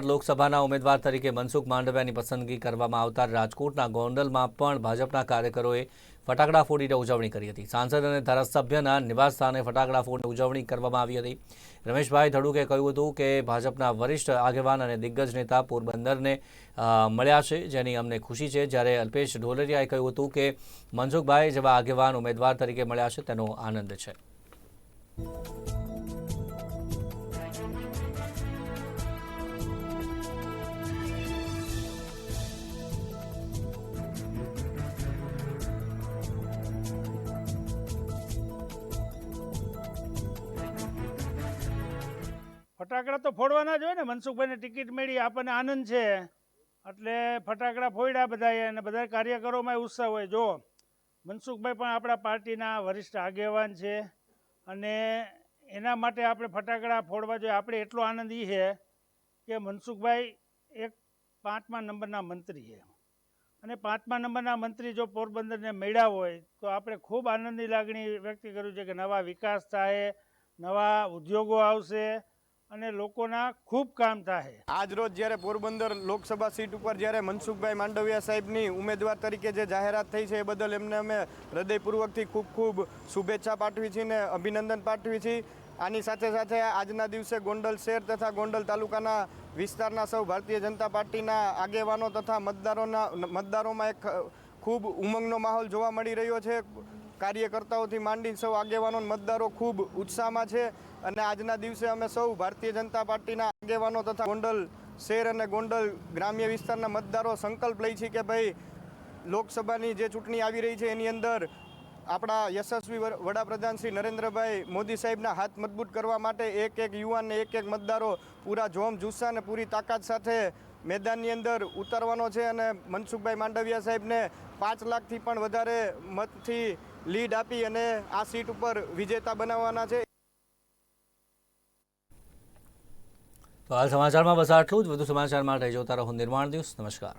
લોકસભાના ઉમેદવાર તરીકે મનસુખ માંડવિયાની પસંદગી કરવામાં આવતા રાજકોટના ગોંડલમાં પણ ભાજપના કાર્યકરોએ ફટાકડા ફોડીને ઉજવણી કરી હતી। સાંસદ અને ધારાસભ્યના નિવાસસ્થાને ફટાકડા ફોડીને ઉજવણી કરવામાં આવી હતી। રમેશભાઈ ધડુકે કહ્યું હતું કે ભાજપના વરિષ્ઠ આગેવાન અને દિગ્ગજ નેતા પોરબંદરને મળ્યા છે, જેની અમને ખુશી છે। જ્યારે અલ્પેશ ઢોલરિયાએ કહ્યું હતું કે મનસુખભાઈ જેવા આગેવાન ઉમેદવાર તરીકે મળ્યા છે, તેનો આનંદ છે। ફટાકડા તો ફોડવાના જ હોય ને। મનસુખભાઈને ટિકિટ મળી, આપણને આનંદ છે એટલે ફટાકડા ફોડ્યા બધાએ અને બધા કાર્યકરોમાં ઉત્સાહ હોય। જો મનસુખભાઈ પણ આપણા પાર્ટીના વરિષ્ઠ આગેવાન છે અને એના માટે આપણે ફટાકડા ફોડવા જોઈએ। આપણે એટલો આનંદ એ છે કે મનસુખભાઈ એક 5મા નંબરના મંત્રી છે અને 5મા નંબરના મંત્રી જો પોરબંદરને મળ્યા હોય તો આપણે ખૂબ આનંદની લાગણી વ્યક્ત કર્યું છે કે નવા વિકાસ થાય, નવા ઉદ્યોગો આવશે અને લોકોના ખૂબ કામ થાય। આજ રોજ જ્યારે પોરબંદર લોકસભા સીટ ઉપર જ્યારે મનસુખભાઈ માંડવિયા સાહેબની ઉમેદવાર તરીકે જે જાહેરાત થઈ છે એ બદલ એમને અમે હૃદયપૂર્વકથી ખૂબ ખૂબ શુભેચ્છા પાઠવી છે ને અભિનંદન પાઠવી છે। આની સાથે સાથે આજના દિવસે ગોંડલ શહેર તથા ગોંડલ તાલુકાના વિસ્તારના સૌ ભારતીય જનતા પાર્ટીના આગેવાનો તથા મતદારોમાં એક ખૂબ ઉમંગનો માહોલ જોવા મળી રહ્યો છે। કાર્યકર્તાઓથી માંડી સૌ આગેવાનો મતદારો ખૂબ ઉત્સાહમાં છે અને આજના દિવસે અમે સૌ ભારતીય જનતા પાર્ટીના આગેવાનો તથા ગોંડલ શહેર અને ગોંડલ ગ્રામ્ય વિસ્તારના મતદારો સંકલ્પ લઈ છે કે ભાઈ લોકસભાની જે ચૂંટણી આવી રહી છે એની અંદર આપણા યશસ્વી વડાપ્રધાન શ્રી નરેન્દ્રભાઈ મોદી સાહેબના હાથ મજબૂત કરવા માટે એક એક યુવાનને એક એક મતદારો પૂરા જોમ જુસ્સા અને પૂરી તાકાત સાથે મેદાનની અંદર ઉતારવાનો છે અને મનસુખભાઈ માંડવિયા સાહેબને 5 લાખથી પણ વધારે મતથી લીડ આપી અને આ સીટ ઉપર વિજેતા બનાવવાના છે। તો હાલ સમાચારમાં બસ આટલું જ। વધુ સમાચાર માટે જોતા રહો નિર્માણ ન્યૂઝ। નમસ્કાર।